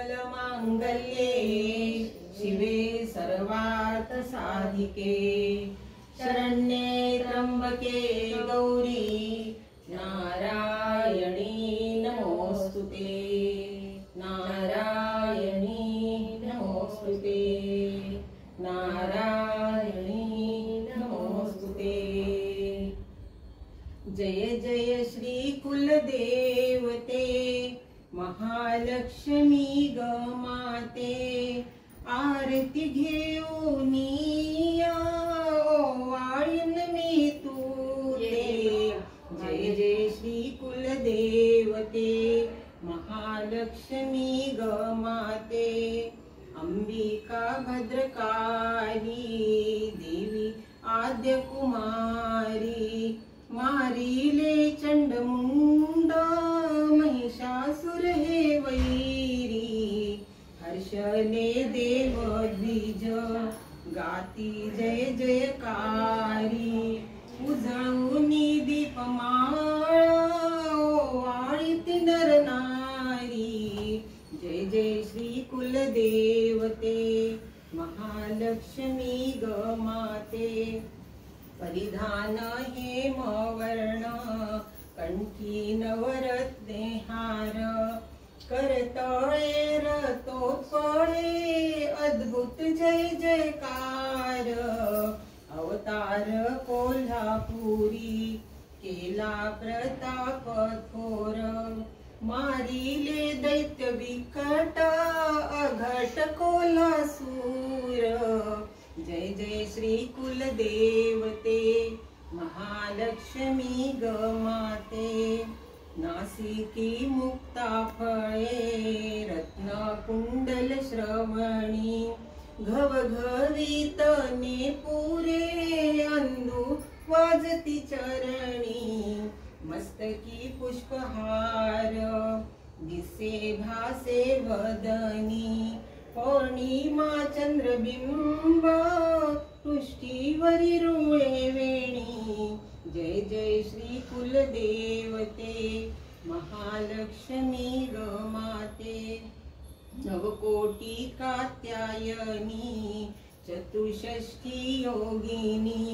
सर्वमङ्गलमाङ्गल्ये शिवे सर्वार्थसाधिके शरण्ये त्र्यम्बके गौरी नारायणी नमोस्तुते नारायणी नमोस्तुते नारायणी नमोस्तुते। जय जय श्री कुलदेवते महालक्ष्मी ग माते आरती घेऊनिया ओवाळीन मी तुते। जय जय श्री कुलदेवते महालक्ष्मी ग माते अंबिका भद्रकाली देवी आद्य कुमारी मारिले चंडमुंड महिषासुर हे वैरी हर्षले देव द्विज गाती जय जयकारी उजळूनी दीपमाळ ओवाळीती नर नारी। जय जय श्री कुलदेवते महालक्ष्मी ग माते परिधान हेमवर्ण कंठी नवरत्ने हार करतळे रतोत्पळे अद्भुत जय जयकार अवतार कोल्हापुरी केला प्रताप थोर मारिले दैत्य विकट अघट कोल्हासूर। जय जय श्री कुलदेवते महालक्ष्मी ग माते नासिकी मुक्ता फळे रत्न कुंडल श्रवणी घवघवीतने पुरे अंदू वाजती चरणी मस्तकी पुष्पहार दिसे भासे वदनी पौर्णिमा चंद्रबिंब पृष्ठीवरी रुळे वेणी। जय जय श्री कुलदेवते महालक्ष्मी ग माते नवकोटी कात्यायनी चतुष्षष्ठी योगिनी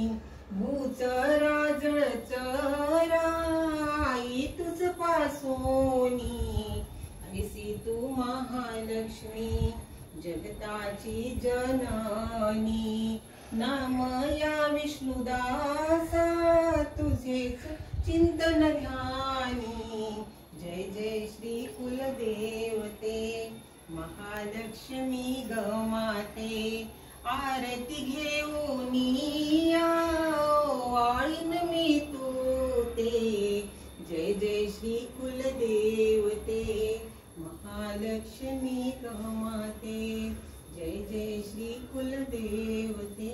भूचरा जळचरा आई तुझ पासोनी ऐसी तू महालक्ष्मी जगताची जननी नाम या विष्णुदासा तुझेच चिंतन ध्यानी। जय जय श्री कुलदेवते महालक्ष्मी ग माते आरती घेऊनिया ओवाळीन मी तुते। जय जय श्री कुलदेवते महालक्ष्मी ग माते जय जय श्री कुलदेवते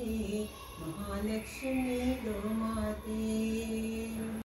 महालक्ष्मी ग माते।